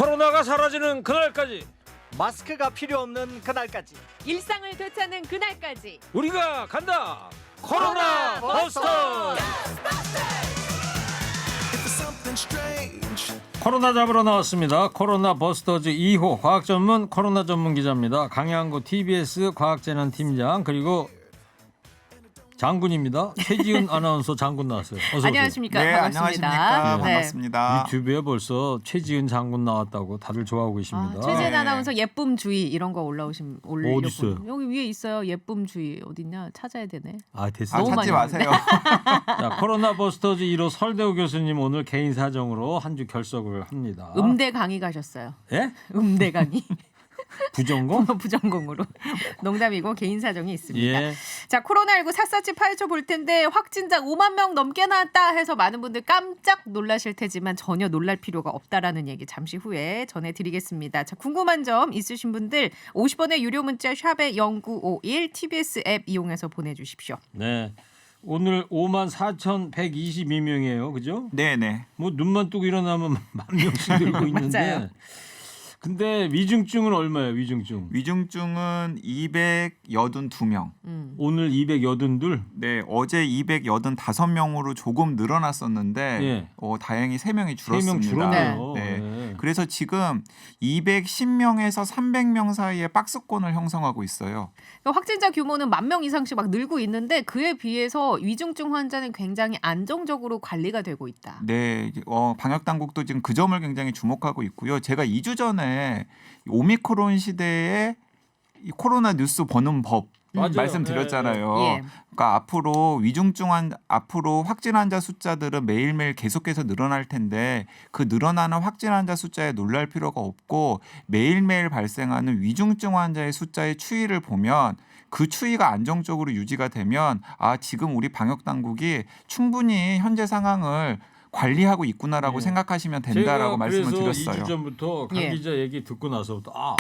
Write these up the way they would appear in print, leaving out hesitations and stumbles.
코로나가 사라지는 그날까지 마스크가 필요 없는 그날까지 일상을 되찾는 그날까지 우리가 간다. 코로나 버스터. 코로나 잡으러 나왔습니다. 코로나 버스터즈 2호 과학 전문 코로나 전문 기자입니다. 강양구 TBS 과학재난 팀장 그리고 장군입니다. 최지은 아나운서 장군 나왔어요. 어서 오세요. 안녕하십니까. 네, 반갑습니다. 안녕하십니까. 네. 반갑습니다. 유튜브에 벌써 최지은 장군 나왔다고 다들 좋아하고 계십니다. 최재은 네. 아나운서 예쁨 주의 이런 거 올리셨군요. 어디 있어요? 여기 위에 있어요. 예쁨 주의 어딨냐 찾아야 되네. 아 됐어요. 너무 찾지 많이 마세요. 자, 코로나 버스터즈 1호 설대우 교수님 오늘 개인 사정으로 한 주 결석을 합니다. 음대 강의 가셨어요. 예? 음대 강의. 부전공? 부전공으로. 농담이고 개인 사정이 있습니다. 예. 자, 코로나19 샅샅이 파헤쳐 볼 텐데 확진자 5만 명 넘게 나왔다 해서 많은 분들 깜짝 놀라실 테지만 전혀 놀랄 필요가 없다라는 얘기 잠시 후에 전해드리겠습니다. 자, 궁금한 점 있으신 분들 50원의 유료 문자 샵에 0951 TBS 앱 이용해서 보내주십시오. 네. 오늘 54,122명이에요. 그죠? 네네. 뭐 눈만 뜨고 일어나면 만 명씩 늘고 있는데. 맞아요. 근데 위중증은 얼마예요? 위중증. 위중증은 282명. 오늘 282. 네, 어제 285명으로 조금 늘어났었는데 예. 다행히 3명이 3명 줄었습니다. 줄었네요. 네. 네. 그래서 지금 210명에서 300명 사이에 박스권을 형성하고 있어요. 그러니까 확진자 규모는 10,000명 이상씩 막 늘고 있는데 그에 비해서 위중증 환자는 굉장히 안정적으로 관리가 되고 있다. 네, 방역 당국도 지금 그 점을 굉장히 주목하고 있고요. 제가 2주 전에 오미크론 시대에 이 코로나 뉴스 보는 법 맞아요. 말씀드렸잖아요. 예. 그러니까 앞으로 확진 환자 숫자들은 매일매일 계속해서 늘어날 텐데 그 늘어나는 확진 환자 숫자에 놀랄 필요가 없고 매일매일 발생하는 위중증 환자의 숫자의 추이를 보면 그 추이가 안정적으로 유지가 되면 지금 우리 방역 당국이 충분히 현재 상황을 관리하고 있구나라고 예. 생각하시면 된다라고 말씀을 그래서 드렸어요. 2주 전부터 강 예. 기자 얘기 듣고 나서부터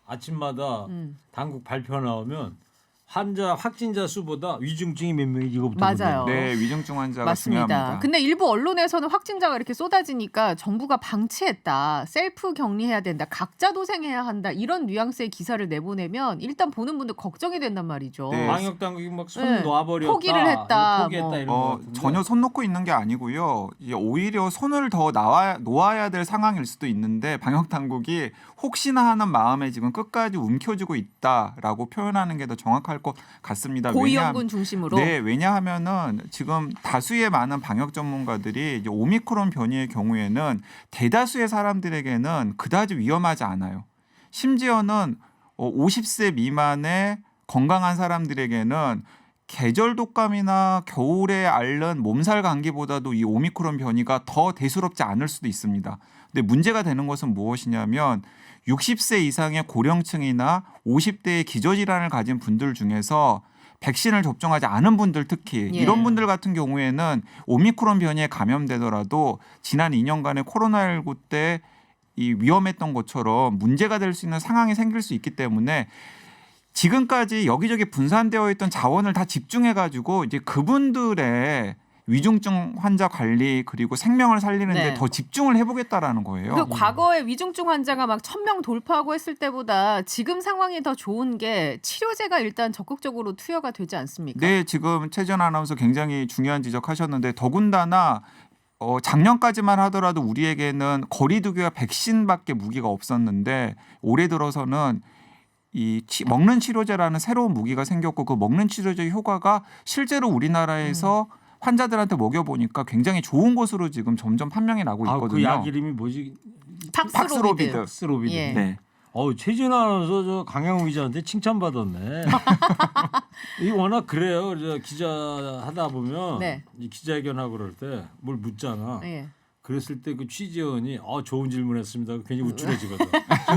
아침마다 당국 발표 나오면 확진자 수보다 위중증이 몇 명이 이거부터 맞아요. 보거든요. 네, 위중증 환자가 맞습니다. 중요합니다. 근데 일부 언론에서는 확진자가 이렇게 쏟아지니까 정부가 방치했다, 셀프 격리해야 된다, 각자 도생해야 한다 이런 뉘앙스의 기사를 내보내면 일단 보는 분들 걱정이 된단 말이죠. 네. 방역 당국이 막 손 네. 놔버렸다. 포기를 했다, 포기했다 뭐. 이런 거 같은데. 전혀 손 놓고 있는 게 아니고요. 이제 오히려 손을 더 놓아야 될 상황일 수도 있는데 방역 당국이 혹시나 하는 마음에 지금 끝까지 움켜쥐고 있다라고 표현하는 게 더 정확할 것 같습니다. 고위험군 중심으로. 네, 왜냐하면은 지금 다수의 많은 방역 전문가들이 이제 오미크론 변이의 경우에는 대다수의 사람들에게는 그다지 위험하지 않아요. 심지어는 50세 미만의 건강한 사람들에게는 계절 독감이나 겨울에 앓는 몸살 감기보다도 이 오미크론 변이가 더 대수롭지 않을 수도 있습니다. 근데 문제가 되는 것은 무엇이냐면 60세 이상의 고령층이나 50대의 기저질환을 가진 분들 중에서 백신을 접종하지 않은 분들 특히 예. 이런 분들 같은 경우에는 오미크론 변이에 감염되더라도 지난 2년간의 코로나19 때 이 위험했던 것처럼 문제가 될 수 있는 상황이 생길 수 있기 때문에 지금까지 여기저기 분산되어 있던 자원을 다 집중해가지고 이제 그분들의 위중증 환자 관리 그리고 생명을 살리는데 네. 더 집중을 해보겠다라는 거예요. 그 과거에 위중증 환자가 막 1,000명 돌파하고 했을 때보다 지금 상황이 더 좋은 게 치료제가 일단 적극적으로 투여가 되지 않습니까? 네, 지금 최전 아나운서 굉장히 중요한 지적하셨는데 더군다나 작년까지만 하더라도 우리에게는 거리두기와 백신밖에 무기가 없었는데 올해 들어서는 먹는 치료제라는 새로운 무기가 생겼고 그 먹는 치료제 효과가 실제로 우리나라에서 환자들한테 먹여보니까 굉장히 좋은 것으로 지금 점점 판명이 나고 있거든요. 그 약 이름이 뭐지? 팍스로비드. 팍스로비드. 예. 네. 최진 아나운서 저 강양호 기자한테 칭찬받았네. 이 워낙 그래요. 저 기자 하다 보면 네. 이 기자회견하고 그럴 때 뭘 묻잖아. 예. 그랬을 때 그 취재원이 좋은 질문했습니다. 괜히 우쭐해지거든.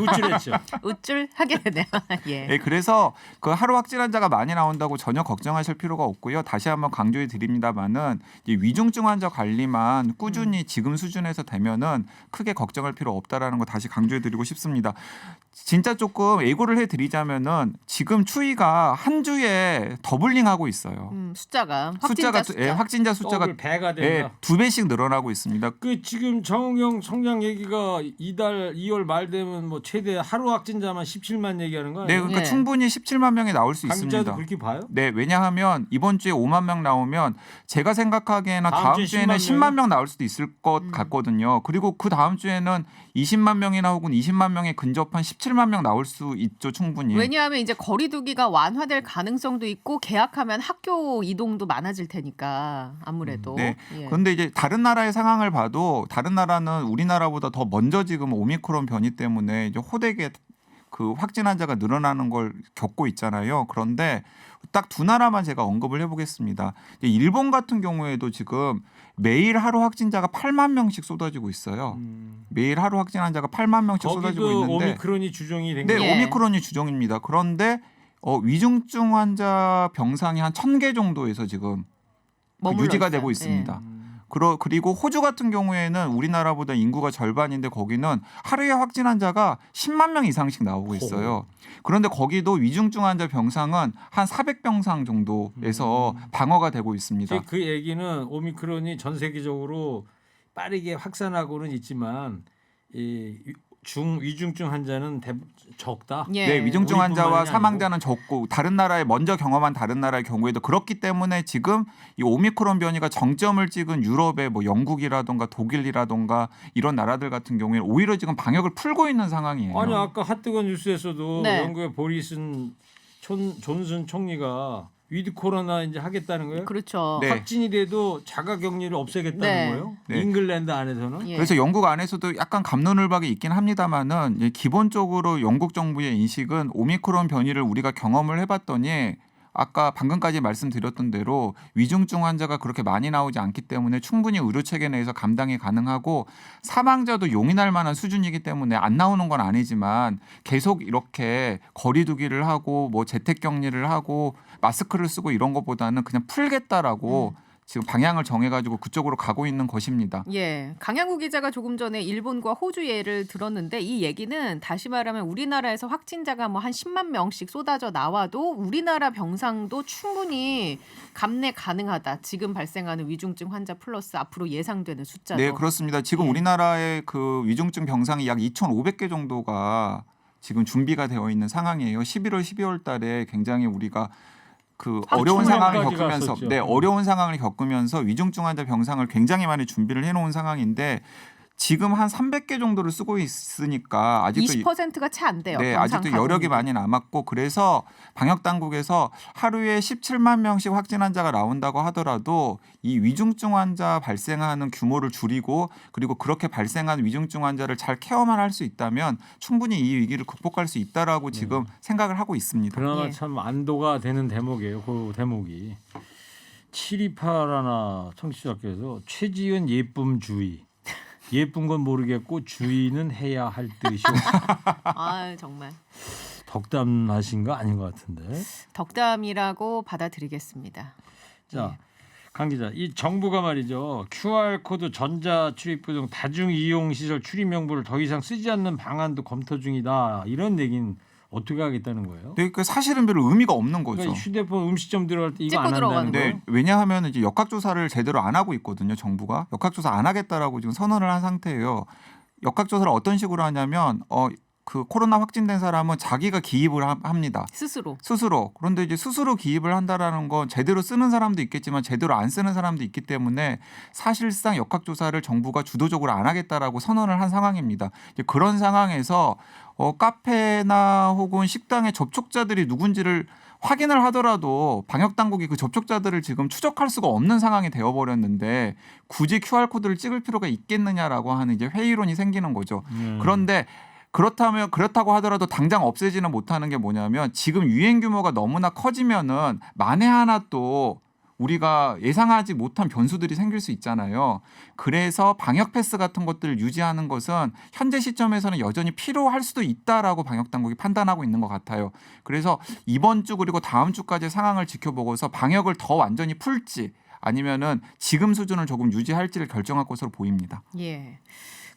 우쭐했죠. 우쭐하게 되네요. 예. 네, 그래서 그 하루 확진 환자가 많이 나온다고 전혀 걱정하실 필요가 없고요. 다시 한번 강조해 드립니다만은 위중증 환자 관리만 꾸준히 지금 수준에서 되면은 크게 걱정할 필요 없다라는 거 다시 강조해 드리고 싶습니다. 진짜 조금 예고를 해 드리자면은 지금 추이가 한 주에 더블링하고 있어요. 숫자가 확진자 숫자가 배가 된다. 2배씩 늘어나고 있습니다. 그 그 지금 정우영 총장 얘기가 이달 2월 말 되면 뭐 최대 하루 확진자만 17만 얘기하는 거 네, 아니에요? 그러니까 예. 충분히 17만 명이 나올 수 강 기자도 있습니다. 그렇게 봐요? 네, 왜냐하면 이번 주에 5만 명 나오면 제가 생각하기에는 다음 다음 주에 주에는 10만 10만 명 나올 수도 있을 것 같거든요. 그리고 그 다음 주에는 20만 명이나 혹은 20만 명에 근접한 17만 명 나올 수 있죠, 충분히. 왜냐하면 이제 거리두기가 완화될 가능성도 있고 계약하면 학교 이동도 많아질 테니까 아무래도. 네. 예. 그런데 이제 다른 나라의 상황을 봐도 다른 나라는 우리나라보다 더 먼저 지금 오미크론 변이 때문에 이제 호되게 그 확진 환자가 늘어나는 걸 겪고 있잖아요. 그런데 딱 두 나라만 제가 언급을 해보겠습니다. 이제 일본 같은 경우에도 지금 매일 하루 확진자가 8만 명씩 쏟아지고 있어요. 매일 하루 확진 환자가 8만 명씩 쏟아지고 거기도 있는데 오미크론이 주종이 된 네, 거예요. 예. 오미크론이 주종입니다. 그런데 위중증 환자 병상이 한 1,000개 정도에서 지금 머물러 유지가 있어요. 되고 예. 있습니다. 그리고 호주 같은 경우에는 우리나라보다 인구가 절반인데 거기는 하루에 확진 환자가 10만 명 이상씩 나오고 있어요. 그런데 거기도 위중증 환자 병상은 한 400병상 정도에서 방어가 되고 있습니다. 그 얘기는 오미크론이 전 세계적으로 빠르게 확산하고는 있지만 이 위중증 환자는 적다. 예. 네, 위중증 환자와 우리뿐만이 사망자는 적고 다른 나라에 먼저 경험한 다른 나라의 경우에도 그렇기 때문에 지금 이 오미크론 변이가 정점을 찍은 유럽의 뭐 영국이라던가 독일이라던가 이런 나라들 같은 경우에는 오히려 지금 방역을 풀고 있는 상황이에요. 아니 아까 핫뜨건 뉴스에서도 네. 영국의 보리슨 존슨 총리가 위드 코로나 이제 하겠다는 거예요. 그렇죠. 네. 확진이 돼도 자가격리를 없애겠다는 네. 거예요. 네. 잉글랜드 안에서는. 예. 그래서 영국 안에서도 약간 갑론을박이 있긴 합니다만은 이제 기본적으로 영국 정부의 인식은 오미크론 변이를 우리가 경험을 해봤더니 아까 방금까지 말씀드렸던 대로 위중증 환자가 그렇게 많이 나오지 않기 때문에 충분히 의료 체계 내에서 감당이 가능하고 사망자도 용인할 만한 수준이기 때문에 안 나오는 건 아니지만 계속 이렇게 거리두기를 하고 뭐 재택격리를 하고 마스크를 쓰고 이런 것보다는 그냥 풀겠다라고 지금 방향을 정해가지고 그쪽으로 가고 있는 것입니다. 예, 강양구 기자가 조금 전에 일본과 호주 예를 들었는데 이 얘기는 다시 말하면 우리나라에서 확진자가 뭐 한 10만 명씩 쏟아져 나와도 우리나라 병상도 충분히 감내 가능하다. 지금 발생하는 위중증 환자 플러스 앞으로 예상되는 숫자도. 네, 그렇습니다. 지금 예. 우리나라의 그 위중증 병상이 약 2,500개 정도가 지금 준비가 되어 있는 상황이에요. 11월, 12월 달에 굉장히 우리가 그 어려운 상황을 확진까지 겪으면서 갔었죠. 어려운 상황을 겪으면서 위중증 환자 병상을 굉장히 많이 준비를 해놓은 상황인데 지금 한 300개 정도를 쓰고 있으니까 아직도 20%가 채 안 돼요. 네, 병상 아직도 가동률이. 여력이 많이 남았고 그래서 방역 당국에서 하루에 17만 명씩 확진 환자가 나온다고 하더라도 이 위중증 환자 발생하는 규모를 줄이고 그리고 그렇게 발생한 위중증 환자를 잘 케어만 할 수 있다면 충분히 이 위기를 극복할 수 있다라고 지금 생각을 하고 있습니다. 그나마 예. 참 안도가 되는 대목이에요. 그 대목이 728 청취자께서 최지은 예쁨 주의. 예쁜 건 모르겠고 주의는 해야 할 듯이요. 아, 정말 덕담하신 거 아닌 것 같은데. 덕담이라고 받아들이겠습니다. 자, 강 기자, 이 정부가 말이죠. QR 코드 전자 출입구 등 다중 이용 시설 출입 명부를 더 이상 쓰지 않는 방안도 검토 중이다. 이런 얘기는 어떻게 하겠다는 거예요? 네, 그 사실은 별로 의미가 없는 거죠. 그러니까 휴대폰 음식점 들어갈 때 이거 찍고 안 한다는 들어가는 거예요? 네, 왜냐하면 이제 역학조사를 제대로 안 하고 있거든요. 정부가 역학조사 안 하겠다라고 지금 선언을 한 상태예요. 역학조사를 어떤 식으로 하냐면 그 코로나 확진된 사람은 자기가 기입을 합니다. 스스로. 그런데 이제 스스로 기입을 한다라는 건 제대로 쓰는 사람도 있겠지만 제대로 안 쓰는 사람도 있기 때문에 사실상 역학조사를 정부가 주도적으로 안 하겠다라고 선언을 한 상황입니다. 이제 그런 상황에서 카페나 혹은 식당의 접촉자들이 누군지를 확인을 하더라도 방역 당국이 그 접촉자들을 지금 추적할 수가 없는 상황이 되어버렸는데 굳이 QR코드를 찍을 필요가 있겠느냐라고 하는 이제 회의론이 생기는 거죠. 그런데 그렇다고 하더라도 당장 없애지는 못하는 게 뭐냐면 지금 유행 규모가 너무나 커지면은 만에 하나 또 우리가 예상하지 못한 변수들이 생길 수 있잖아요. 그래서 방역 패스 같은 것들을 유지하는 것은 현재 시점에서는 여전히 필요할 수도 있다라고 방역 당국이 판단하고 있는 것 같아요. 그래서 이번 주 그리고 다음 주까지 상황을 지켜보고서 방역을 더 완전히 풀지 아니면은 지금 수준을 조금 유지할지를 결정할 것으로 보입니다. 예.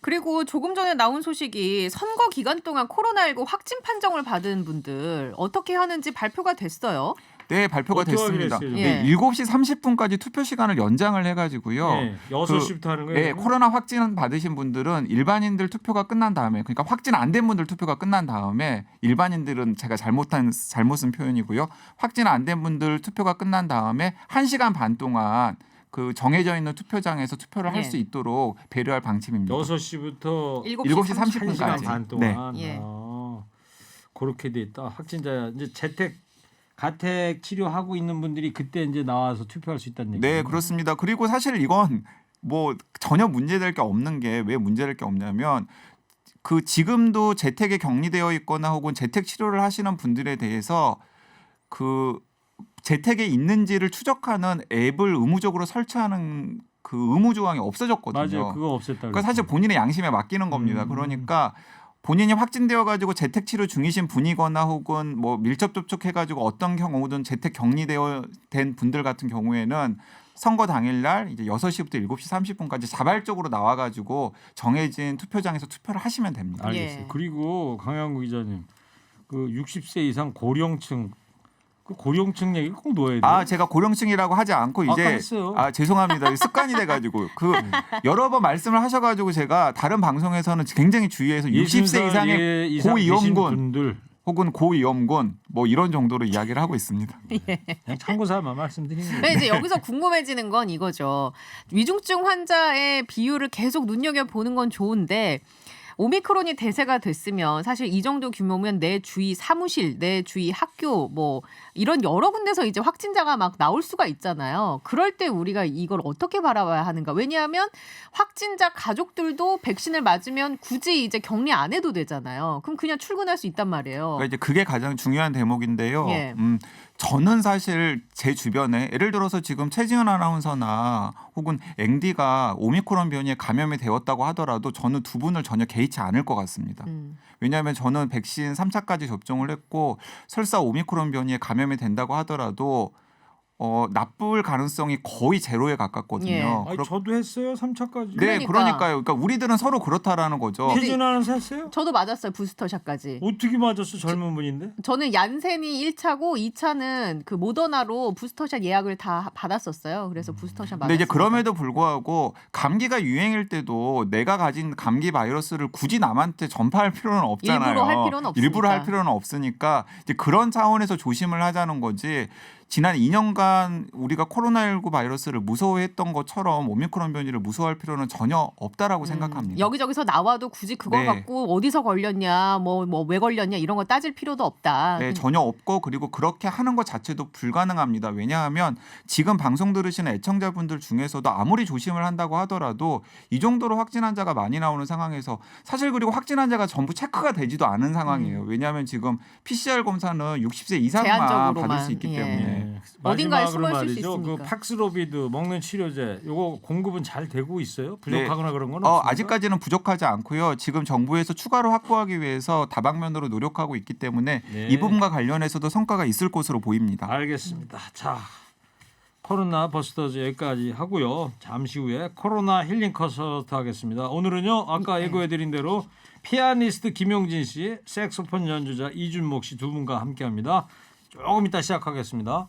그리고 조금 전에 나온 소식이 선거 기간 동안 코로나19 확진 판정을 받은 분들 어떻게 하는지 발표가 됐어요. 네, 발표가 어떻게 됐습니다. 하기로 했어요, 예. 네, 7시 30분까지 투표 시간을 연장을 해가지고요. 네, 6시부터 하는 거예요? 네, 그러면? 코로나 확진 받으신 분들은 일반인들 투표가 끝난 다음에, 그러니까 확진 안 된 분들 투표가 끝난 다음에, 일반인들은 제가 잘못 쓴 표현이고요. 확진 안 된 분들 투표가 끝난 다음에 1시간 반 동안 그 정해져 있는 투표장에서 투표를 할 네. 수 있도록 배려할 방침입니다. 6시부터 7시 30분 1시간 까지. 반 동안 예. 그렇게 돼 있다. 확진자 이제 가택 치료하고 있는 분들이 그때 이제 나와서 투표할 수 있다는 얘기죠. 네, 그렇습니다. 그리고 사실 이건 뭐 전혀 문제될 게 없는 게 왜 문제될 게 없냐면 그 지금도 재택에 격리되어 있거나 혹은 재택 치료를 하시는 분들에 대해서 그 재택에 있는지를 추적하는 앱을 의무적으로 설치하는 그 의무 조항이 없어졌거든요. 맞아요. 그거 없앴다. 그러니까 사실 본인의 양심에 맡기는 겁니다. 그러니까 본인이 확진되어 가지고 재택 치료 중이신 분이거나 혹은 뭐 밀접 접촉해 가지고 어떤 경우든 재택 격리되어 된 분들 같은 경우에는 선거 당일날 이제 6시부터 7시 30분까지 자발적으로 나와 가지고 정해진 투표장에서 투표를 하시면 됩니다. 알겠어요. 예. 그리고 강양구 기자님, 그 60세 이상 고령층 그 고령층 얘기를 꼭 넣어야 돼요. 아, 제가 고령층이라고 하지 않고 아까 이제 했어요. 죄송합니다. 습관이 돼 가지고 그 여러 번 말씀을 하셔 가지고 제가 다른 방송에서는 굉장히 주의해서 60세 이상의 이상 계신 고위험군 분들 혹은 고위험군 뭐 이런 정도로 이야기를 하고 있습니다. 그냥 참고삼아 말씀드리는 거예요. 네, 이제 여기서 궁금해지는 건 이거죠. 위중증 환자의 비율을 계속 눈여겨 보는 건 좋은데 오미크론이 대세가 됐으면 사실 이 정도 규모면 내 주위 사무실, 내 주위 학교 뭐 이런 여러 군데서 이제 확진자가 막 나올 수가 있잖아요. 그럴 때 우리가 이걸 어떻게 바라봐야 하는가? 왜냐하면 확진자 가족들도 백신을 맞으면 굳이 이제 격리 안 해도 되잖아요. 그럼 그냥 출근할 수 있단 말이에요. 그러니까 이제 그게 가장 중요한 대목인데요. 예. 저는 사실 제 주변에 예를 들어서 지금 최지은 아나운서나 혹은 앵디가 오미크론 변이에 감염이 되었다고 하더라도 저는 두 분을 전혀 개의치 않을 것 같습니다. 왜냐하면 저는 백신 3차까지 접종을 했고 설사 오미크론 변이에 감염이 된다고 하더라도 나쁠 가능성이 거의 제로에 가깝거든요. 예. 아니, 저도 했어요. 3차까지. 네, 그러니까요. 그러니까 우리들은 서로 그렇다라는 거죠. 최진아는 했어요? 저도 맞았어요. 부스터샷까지. 어떻게 맞았어? 젊은 분인데? 저는 얀센이 1차고 2차는 그 모더나로 부스터샷 예약을 다 받았었어요. 그래서 부스터샷 맞았어요. 근데 이제 그럼에도 불구하고 감기가 유행일 때도 내가 가진 감기 바이러스를 굳이 남한테 전파할 필요는 없잖아요. 일부러 할 필요는 없으니까. 일부러 할 필요는 없으니까 이제 그런 차원에서 조심을 하자는 거지. 지난 2년간 우리가 코로나19 바이러스를 무서워했던 것처럼 오미크론 변이를 무서워할 필요는 전혀 없다라고 생각합니다. 여기저기서 나와도 굳이 그거 네. 갖고 어디서 걸렸냐, 뭐 왜 걸렸냐 이런 거 따질 필요도 없다. 네, 전혀 없고 그리고 그렇게 하는 것 자체도 불가능합니다. 왜냐하면 지금 방송 들으시는 애청자분들 중에서도 아무리 조심을 한다고 하더라도 이 정도로 확진 환자가 많이 나오는 상황에서 사실 그리고 확진 환자가 전부 체크가 되지도 않은 상황이에요. 왜냐하면 지금 PCR 검사는 60세 이상만 제한적으로만, 받을 수 있기 예. 때문에. 어딘가에 마지막으로 숨어 있을 수 말이죠. 그 있으니까. 팍스로비드 먹는 치료제 요거 공급은 잘 되고 있어요? 부족하거나 그런 건 없습니까? 아직까지는 부족하지 않고요. 지금 정부에서 추가로 확보하기 위해서 다방면으로 노력하고 있기 때문에 네. 이 부분과 관련해서도 성과가 있을 것으로 보입니다. 알겠습니다. 자, 코로나 버스터즈 여기까지 하고요. 잠시 후에 코로나 힐링 콘서트 하겠습니다. 오늘은요. 아까 예고해드린 대로 피아니스트 김용진 씨, 색소폰 연주자 이준목 씨 두 분과 함께합니다. 조금 이따 시작하겠습니다.